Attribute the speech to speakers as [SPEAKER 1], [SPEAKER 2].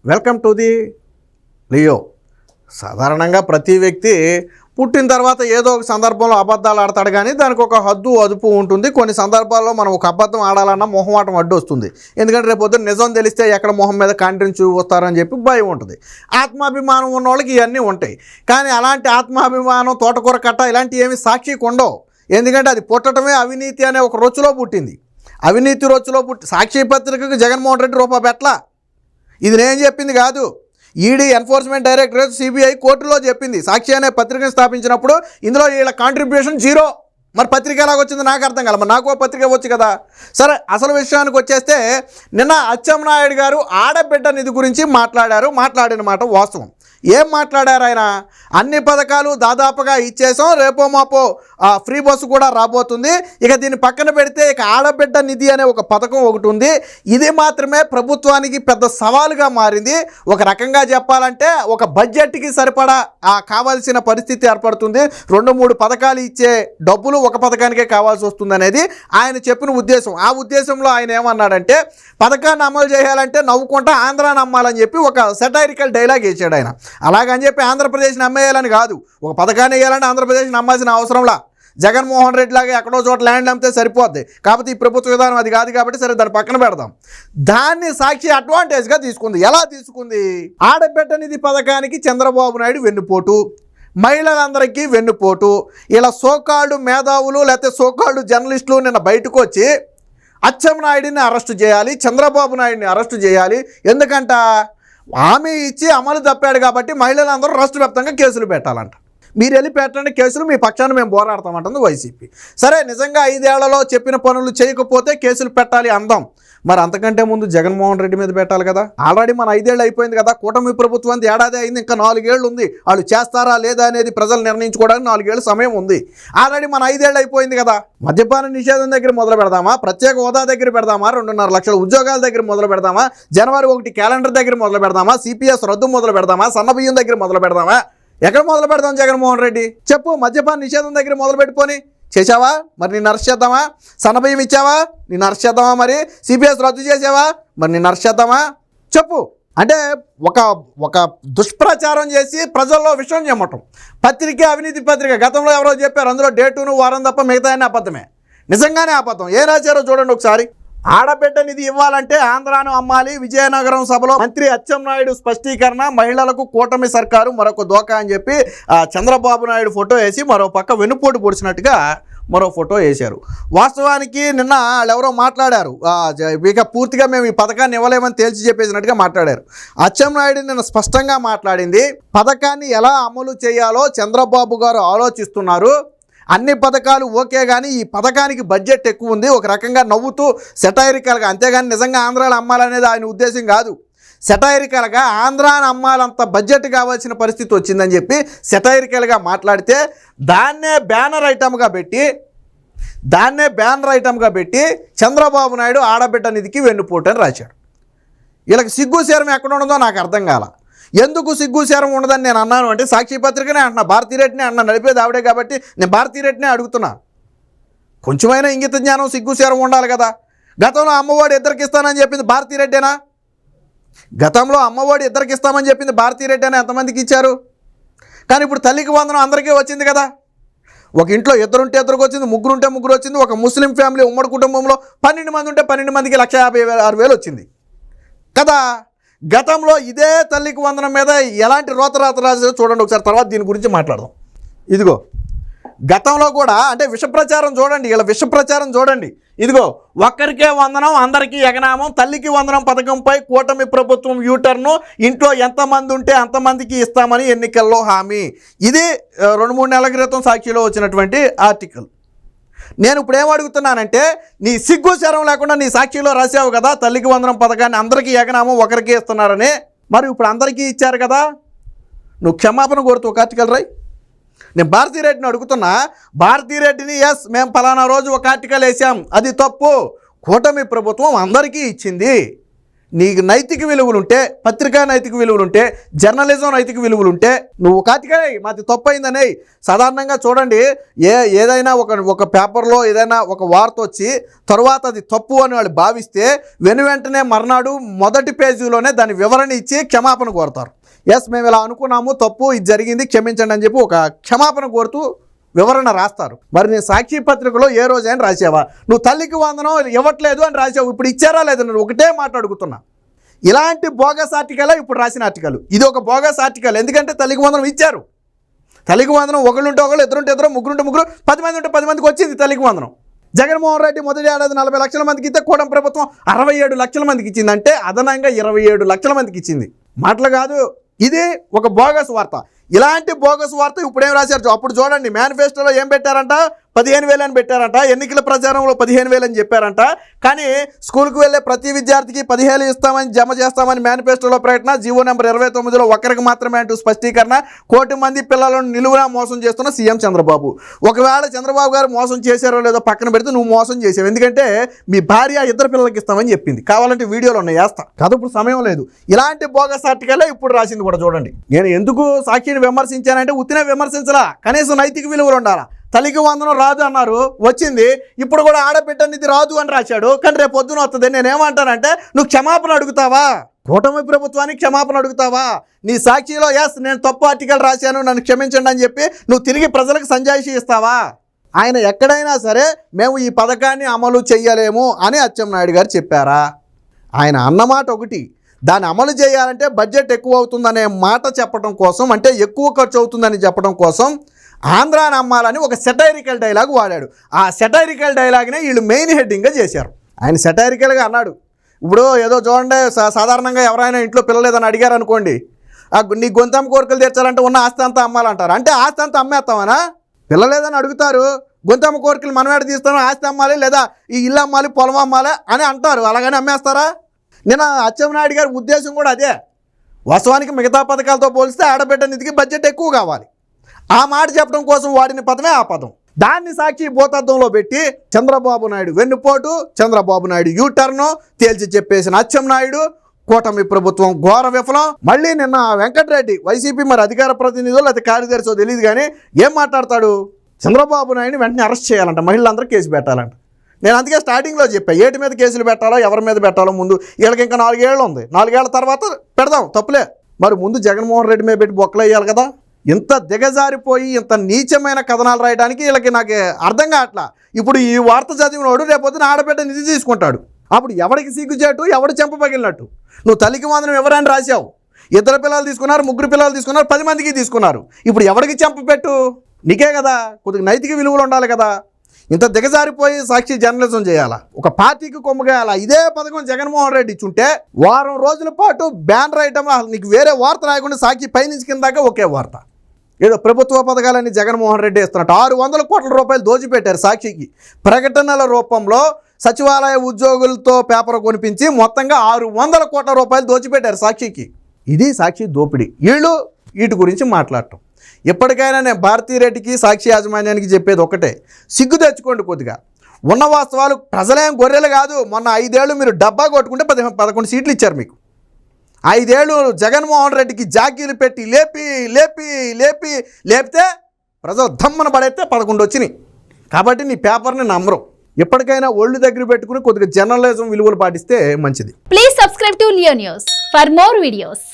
[SPEAKER 1] Welcome to the Leo. సాధారణంగా ప్రతి వ్యక్తి పుట్టిన తర్వాత ఏదో ఒక సందర్భంలో అబద్ధాలు ఆడతాడు, కానీ దానికి ఒక హద్దు అదుపు ఉంటుంది. కొన్ని సందర్భాల్లో మనం ఒక అబద్ధం ఆడాలన్నా మొహమాటం అడ్డు వస్తుంది. ఎందుకంటే రేపు పొద్దున్న నిజం తెలిస్తే ఎక్కడ మొహం మీద కాంటిని చూస్తారని చెప్పి భయం ఉంటుంది. ఆత్మాభిమానం ఉన్న వాళ్ళకి ఇవన్నీ ఉంటాయి. కానీ అలాంటి ఆత్మాభిమానం, తోటకూర కట్ట ఇలాంటివి ఏమి సాక్షికి ఉండవు. ఎందుకంటే అది పుట్టడమే అవినీతి అనే ఒక రొచ్చులో పుట్టింది. అవినీతి రొచ్చులో సాక్షి పత్రికకు జగన్మోహన్ రెడ్డి రూపాయి పెట్టలా. ఇది నేను చెప్పింది కాదు. ఈడీ, ఎన్ఫోర్స్మెంట్ డైరెక్టరేట్, సిబిఐ కోర్టులో చెప్పింది. సాక్షి అనే పత్రికను స్థాపించినప్పుడు ఇందులో వీళ్ళ కాంట్రిబ్యూషన్ జీరో. మరి పత్రిక ఎలాగొచ్చింది నాకు అర్థం కాల. మరి నాకు పత్రిక వచ్చు కదా. సరే, అసలు విషయానికి వచ్చేస్తే నిన్న అచ్చెన్నాయుడు గారు ఆడబిడ్డ నిధి గురించి మాట్లాడారు. మాట్లాడిన మాట వాస్తవం. ఏం మాట్లాడారు ఆయన? అన్ని పథకాలు దాదాపుగా ఇచ్చేసాం, రేపో మాపో ఫ్రీ బస్సు కూడా రాబోతుంది. ఇక దీన్ని పక్కన పెడితే ఇక ఆడబిడ్డ నిధి అనే ఒక పథకం ఒకటి ఉంది. ఇది మాత్రమే ప్రభుత్వానికి పెద్ద సవాలుగా మారింది. ఒక రకంగా చెప్పాలంటే ఒక బడ్జెట్కి సరిపడా కావాల్సిన పరిస్థితి ఏర్పడుతుంది. 2-3 పథకాలు ఇచ్చే డబ్బులు ఒక పథకానికే కావాల్సి వస్తుంది అనేది ఆయన చెప్పిన ఉద్దేశం. ఆ ఉద్దేశంలో ఆయన ఏమన్నాడంటే, పథకాన్ని అమలు చేయాలంటే నవ్వుకుంటా ఆంధ్రాని అమ్మాలని చెప్పి ఒక సెటైరికల్ డైలాగ్ వేసాడు ఆయన. అలాగని చెప్పి ఆంధ్రప్రదేశ్ని అమ్మేయాలని కాదు. ఒక పథకాన్ని వేయాలంటే ఆంధ్రప్రదేశ్ని అమ్మాల్సిన అవసరంలా. జగన్మోహన్ రెడ్డి లాగా ఎక్కడో చోట ల్యాండ్ అమ్మితే సరిపోద్ది. కాకపోతే ఈ ప్రభుత్వ విధానం అది కాదు కాబట్టి సరే దాన్ని పక్కన పెడదాం. దాన్ని సాక్షి అడ్వాంటేజ్గా తీసుకుంది. ఎలా తీసుకుంది? ఆడబిడ్డ నిధి పథకానికి చంద్రబాబు నాయుడు వెన్నుపోటు, మహిళలందరికీ వెన్నుపోటు. ఇలా సోకాళ్ళు మేధావులు లేకపోతే సోకాళ్ళు జర్నలిస్టులు నిన్న బయటకు వచ్చి అచ్చెన్నాయుడిని అరెస్టు చేయాలి, చంద్రబాబు నాయుడిని అరెస్టు చేయాలి. ఎందుకంట హామీ ఇచ్చి అమలు తప్పాడు కాబట్టి మహిళలందరూ రాష్ట్ర వ్యాప్తంగా కేసులు పెట్టాలంట. మీరు వెళ్ళి పెట్టండి కేసులు, మీ పక్షాన్ని మేము పోరాడతామంటుంది వైసీపీ. సరే, నిజంగా 5 ఏళ్లలో చెప్పిన పనులు చేయకపోతే కేసులు పెట్టాలి అందాం. మరి అంతకంటే ముందు జగన్మోహన్ రెడ్డి మీద పెట్టాలి కదా. ఆల్రెడీ మన 5 ఏళ్ళు అయిపోయింది కదా. కూటమి ప్రభుత్వానికి ఏడాది అయింది, ఇంకా 4 ఏళ్ళు ఉంది. వాళ్ళు చేస్తారా లేదా అనేది ప్రజలు నిర్ణయించుకోవడానికి 4 ఏళ్ళు సమయం ఉంది. ఆల్రెడీ మన 5 ఏళ్ళు అయిపోయింది కదా. మద్యపాన నిషేధం దగ్గర మొదలు పెడదామా? ప్రత్యేక హోదా దగ్గర పెడదామా? 2.5 లక్షల ఉద్యోగాల దగ్గర మొదలు పెడదామా? జనవరి 1 క్యాలెండర్ దగ్గర మొదలు పెడదామా? సిపిఎస్ రద్దు మొదలు పెడదామా? సన్నబియ్యం దగ్గర మొదలు పెడదామా? ఎక్కడ మొదలు పెడదాం జగన్మోహన్ రెడ్డి? చెప్పు. మద్యపాన నిషేధం దగ్గర మొదలు పెట్టుకొని చేసావా? మరి నిన్ను అరెస్ట్ చేద్దామా? సన్నబియ్యం ఇచ్చావా? నిన్ను అరెస్ట్ చేద్దామా? మరి సిపిఎస్ రద్దు చేసావా? మరి నిన్ను అరెస్ట్ చేద్దామా? చెప్పు. అంటే ఒక దుష్ప్రచారం చేసి ప్రజల్లో విషయం చెమ్మటం. పత్రిక అవినీతి పత్రిక. గతంలో ఎవరో చెప్పారు, అందులో డేటును వారం తప్ప మిగతా అన్ని అబద్ధమే. నిజంగానే అబద్ధం. ఏం రాశారో చూడండి ఒకసారి. ఆడబిడ్డ నిధి ఇవ్వాలంటే ఆంధ్రాను అమ్మాలి. విజయనగరం సభలో మంత్రి అచ్చెన్నాయుడు స్పష్టీకరణ. మహిళలకు కూటమి సర్కారు మరొక దోకా అని చెప్పి చంద్రబాబు నాయుడు ఫోటో వేసి మరో పక్క వెన్నుపోటు పొడిచినట్టుగా మరో ఫోటో వేశారు. వాస్తవానికి నిన్న వాళ్ళు ఎవరో మాట్లాడారు, ఇక పూర్తిగా మేము ఈ పథకాన్ని ఇవ్వలేమని తేల్చి చెప్పేసినట్టుగా మాట్లాడారు. అచ్చెన్నాయుడు నిన్న స్పష్టంగా మాట్లాడింది, పథకాన్ని ఎలా అమలు చేయాలో చంద్రబాబు గారు ఆలోచిస్తున్నారు. అన్ని పథకాలు ఓకే, కానీ ఈ పథకానికి బడ్జెట్ ఎక్కువ ఉంది. ఒక రకంగా నవ్వుతూ సెటైరికల్గా, అంతేగాని నిజంగా ఆంధ్రాలో అమ్మాలనేది ఆయన ఉద్దేశం కాదు. సెటైరికల్గా ఆంధ్రాని అమ్మాలంత బడ్జెట్ కావాల్సిన పరిస్థితి వచ్చిందని చెప్పి సెటైరికల్గా మాట్లాడితే దాన్నే బ్యానర్ ఐటమ్గా పెట్టి చంద్రబాబు నాయుడు ఆడబిడ్డ నిధికి వెన్నుపోటు అని రాశాడు. వీళ్ళకి సిగ్గు శరం ఎక్కడ ఉండదో నాకు అర్థం కాల. ఎందుకు సిగ్గు శరం ఉండదని నేను అన్నాను అంటే, సాక్షి పత్రికనే అంటున్నా, భారతీరెడ్డినే అంటున్నా, నడిపేది ఆవిడే కాబట్టి నేను భారతీరెడ్డినే అడుగుతున్నా. కొంచెమైనా ఇంగిత జ్ఞానం, సిగ్గు శరం ఉండాలి కదా. గతంలో అమ్మఒడి ఇద్దరికి ఇస్తానని చెప్పింది భారతీరెడ్డేనా? గతంలో అమ్మఒడి ఇద్దరికి ఇస్తామని చెప్పింది భారతీరెడ్డి అని ఎంతమందికి ఇచ్చారు? కానీ ఇప్పుడు తల్లికి వందనం అందరికీ వచ్చింది కదా. ఒక ఇంట్లో 2 ఉంటే 2 వచ్చింది, 3 ఉంటే 3 వచ్చింది. ఒక ముస్లిం ఫ్యామిలీ ఉమ్మడి కుటుంబంలో 12 మంది ఉంటే 12 మందికి 1,56,000 వచ్చింది కదా. గతంలో ఇదే తల్లికి వందనం మీద ఎలాంటి రోతరాత రాజు చూడండి ఒకసారి, తర్వాత దీని గురించి మాట్లాడదాం. ఇదిగో గతంలో కూడా అంటే విషప్రచారం చూడండి, ఇలా విషప్రచారం చూడండి. ఇదిగో ఒక్కరికే వందనం అందరికీ ఎగనామం, తల్లికి వందనం పథకంపై కూటమి ప్రభుత్వం యూటర్ను, ఇంట్లో ఎంతమంది ఉంటే అంతమందికి ఇస్తామని ఎన్నికల్లో హామీ. ఇది 2-3 నెలల క్రితం సాక్షిలో వచ్చినటువంటి ఆర్టికల్. నేను ఇప్పుడు ఏమడుగుతున్నానంటే, నీ సిగ్గు శరం లేకుండా నీ సాక్షిలో రాసావు కదా తల్లికి వందనం పథకాన్ని అందరికీ ఎగనామం ఒకరికి ఇస్తున్నారని. మరి ఇప్పుడు అందరికీ ఇచ్చారు కదా, నువ్వు క్షమాపణ కోరుతూ ఒక ఆర్టికల్ రాయి. నేను భారతీరెడ్డిని అడుగుతున్నా, భారతీరెడ్డిని ఎస్ మేము ఫలానా రోజు ఒక ఆర్టికల్ వేసాం, అది తప్పు. కూటమి ప్రభుత్వం అందరికీ ఇచ్చింది, నీకు నైతిక విలువలు ఉంటే, పత్రికా నైతిక విలువలు ఉంటే, జర్నలిజం నైతిక విలువలు ఉంటే నువ్వు కాతికాయ్ మాది తప్పైందనే. సాధారణంగా చూడండి, ఏదైనా ఒక పేపర్లో ఏదైనా ఒక వార్త వచ్చి తరువాత అది తప్పు అని వాళ్ళు భావిస్తే వెంటనే మర్నాడు మొదటి పేజీలోనే దాని వివరణ ఇచ్చి క్షమాపణ కోరుతారు. ఎస్, మేము ఇలా అనుకున్నాము, తప్పు ఇది జరిగింది, క్షమించండి అని చెప్పి ఒక క్షమాపణ కోరుతూ వివరణ రాస్తారు. మరి నేను సాక్షి పత్రికలో ఏ రోజైనా రాసావా? నువ్వు తల్లికి వందనం ఇవ్వట్లేదు అని రాసావు, ఇప్పుడు ఇచ్చారా లేదా? నేను ఒకటే మాట అడుగుతున్నా. ఇలాంటి బోగస్ ఆర్టికల్ ఇప్పుడు రాసిన ఆర్టికల్, ఇది ఒక బోగస్ ఆర్టికల్. ఎందుకంటే తల్లికి వందనం ఇచ్చారు. తల్లికి వందనం ఒకళ్ళుంటే ఒకళ్ళు, ఇద్దరుంటే ఇద్దరు, ముగ్గురుంటే ముగ్గురు, 10 మంది ఉంటే 10 మందికి వచ్చింది తల్లికి వందనం. జగన్మోహన్ రెడ్డి మొదటి ఏడాది 40 లక్షల మందికి ఇస్తే కూటమి ప్రభుత్వం 67 లక్షల మందికి ఇచ్చింది. అంటే అదనంగా 27 లక్షల మందికి ఇచ్చింది. మాటలు కాదు, ఇది ఒక బోగస్ వార్త. ఇలాంటి బోగస్ వార్త ఇప్పుడేం రాశారు? అప్పుడు చూడండి, మేనిఫెస్టోలో ఏం పెట్టారంట? 15,000 అని పెట్టారంట. ఎన్నికల ప్రచారంలో 15,000 అని చెప్పారంట. కానీ స్కూల్కి వెళ్ళే ప్రతి విద్యార్థికి 15,000 ఇస్తామని, జమ చేస్తామని మేనిఫెస్టోలో ప్రకటన. జీవో నెంబర్ 29లో ఒక్కరికి మాత్రమే అంటూ స్పష్టీకరణ. 1 కోటి మంది పిల్లలను నిలువునా మోసం చేస్తున్న సీఎం చంద్రబాబు. ఒకవేళ చంద్రబాబు గారు మోసం చేశారో లేదో పక్కన పెడితే నువ్వు మోసం చేసావు. ఎందుకంటే మీ భార్య 2 పిల్లలకి ఇస్తామని చెప్పింది. కావాలంటే వీడియోలు ఉన్నాయి, వేస్తా కదా, ఇప్పుడు సమయం లేదు. ఇలాంటి బోగస్ ఆర్టికలే ఇప్పుడు రాసింది కూడా చూడండి. నేను ఎందుకు సాక్షిని విమర్శించానంటే ఉత్తినే విమర్శించలా, కనీసం నైతిక విలువలు ఉండాలా. తల్లికి వందనం రాదు అన్నారు, వచ్చింది. ఇప్పుడు కూడా ఆడబిడ్డనిది రాదు అని రాశాడు, కానీ రేపు పొద్దున వస్తుంది. నేనేమంటానంటే, నువ్వు క్షమాపణ అడుగుతావా? కూటమి ప్రభుత్వానికి క్షమాపణ అడుగుతావా? నీ సాక్షిలో ఎస్ నేను తప్పు ఆర్టికల్ రాశాను, నన్ను క్షమించండి అని చెప్పి నువ్వు తిరిగి ప్రజలకు సంజాయిషి ఇస్తావా? ఆయన ఎక్కడైనా సరే మేము ఈ పథకాన్ని అమలు చెయ్యలేము అని అచ్చెన్నాయుడు గారు చెప్పారా? ఆయన అన్నమాట ఒకటి, దాన్ని అమలు చేయాలంటే బడ్జెట్ ఎక్కువ అవుతుందనే మాట చెప్పడం కోసం, అంటే ఎక్కువ ఖర్చు అవుతుందని చెప్పడం కోసం ఆంధ్రాని అమ్మాలని ఒక సెటైరికల్ డైలాగ్ వాడాడు. ఆ సెటైరికల్ డైలాగ్నే వీళ్ళు మెయిన్ హెడ్డింగ్గా చేశారు. ఆయన సెటైరికల్గా అన్నాడు. ఇప్పుడు ఏదో చూడండి, సాధారణంగా ఎవరైనా ఇంట్లో పిల్లలేదని అడిగారు అనుకోండి, నీ గొంతమ్మ కోరికలు తీర్చాలంటే ఉన్న ఆస్తి అంతా అమ్మాలంటారు. అంటే ఆస్తి అంతా అమ్మేస్తామనా? పిల్లలేదని అడుగుతారు, గొంతమ్మ కోరికలు మనం ఏడ తీస్తాను, ఆస్తి అమ్మాలి లేదా ఈ ఇల్లు అమ్మాలి, పొలం అమ్మాలి అని అంటారు. అలాగని అమ్మేస్తారా? నేను అచ్చెన్నాయుడు గారి ఉద్దేశం కూడా అదే. వాస్తవానికి మిగతా పథకాలతో పోలిస్తే ఆడబిడ్డ నిధికి బడ్జెట్ ఎక్కువ కావాలి. ఆ మాట చెప్పడం కోసం వాడిన పదమే ఆ పదం. దాన్ని సాక్షి భూతద్దంలో పెట్టి చంద్రబాబు నాయుడు వెన్నుపోటు, చంద్రబాబు నాయుడు యూటర్ను తేల్చి చెప్పేసిన అచ్చెన్నాయుడు, కూటమి ప్రభుత్వం ఘోర విఫలం. మళ్ళీ నిన్న వెంకటరెడ్డి వైసీపీ మరి అధికార ప్రతినిధులు లేకపోతే కార్యదర్శో తెలియదు కానీ ఏం మాట్లాడతాడు? చంద్రబాబు నాయుడిని వెంటనే అరెస్ట్ చేయాలంట, మహిళలందరూ కేసు పెట్టాలంట. నేను అందుకే స్టార్టింగ్లో చెప్పాను, ఏటి మీద కేసులు పెట్టాలో ఎవరి మీద పెట్టాలో ముందు. వీళ్ళకి ఇంకా 4 ఏళ్ళు ఉంది, 4 ఏళ్ల తర్వాత పెడదాం, తప్పులే. మరి ముందు జగన్మోహన్ రెడ్డి మీద పెట్టి బొక్కలు వేయాలి కదా. ఇంత దిగజారిపోయి ఇంత నీచమైన కథనాలు రాయడానికి వీళ్ళకి నాకు అర్థం కావట్లా. ఇప్పుడు ఈ వార్త చదివినోడు రేపొద్దున ఆడబిడ్డ నిధి తీసుకుంటాడు. అప్పుడు ఎవరికి సిగ్గుచేటు, ఎవడు చెంప పగిలినట్టు? నువ్వు తల్లికి వందనం ఎవరైనా రాశావు, 2 పిల్లలు తీసుకున్నారు, 3 పిల్లలు తీసుకున్నారు, 10 మందికి తీసుకున్నారు. ఇప్పుడు ఎవరికి చెంప పెట్టు? నీకే కదా. కొద్దిగా నైతిక విలువలు ఉండాలి కదా. ఇంత దిగజారిపోయి సాక్షి జర్నలిజం చేయాలా? ఒక పార్టీకి కొమ్ముగాయాలా? ఇదే పథకం జగన్మోహన్ రెడ్డి ఇచ్చుంటే వారం రోజుల పాటు బ్యానర్ ఐటమ్, నీకు వేరే వార్త రాయకుండా సాక్షి పైనుంచి కిందాక ఒకే వార్త. ఏదో ప్రభుత్వ పథకాలన్నీ జగన్మోహన్ రెడ్డి ఇస్తున్నట్టు 600 కోట్ల రూపాయలు దోచిపెట్టారు సాక్షికి. ప్రకటనల రూపంలో సచివాలయ ఉద్యోగులతో పేపర్ కొనిపించి మొత్తంగా 600 కోట్ల రూపాయలు దోచిపెట్టారు సాక్షికి. ఇది సాక్షి దోపిడీ. వీటి గురించి మాట్లాడటం. ఎప్పటికైనా నేను భారతీరెడ్డికి సాక్షి యాజమాన్యానికి చెప్పేది ఒకటే, సిగ్గు తెచ్చుకోండి కొద్దిగా. ఉన్న వాస్తవాలు, ప్రజలేం గొర్రెలు కాదు. మొన్న 5 ఏళ్ళు మీరు డబ్బా కొట్టుకుంటే 11 సీట్లు ఇచ్చారు మీకు. 5 ఏళ్ళు జగన్మోహన్ రెడ్డికి జాకీలు పెట్టి లేపితే ప్రజలు దమ్మన పడైతే 11 వచ్చినాయి. కాబట్టి నీ పేపర్ని నమ్మరు. ఎప్పటికైనా ఒళ్ళు దగ్గర పెట్టుకుని కొద్దిగా జర్నలిజం విలువలు పాటిస్తే మంచిది.
[SPEAKER 2] Please subscribe to Leo news for more videos.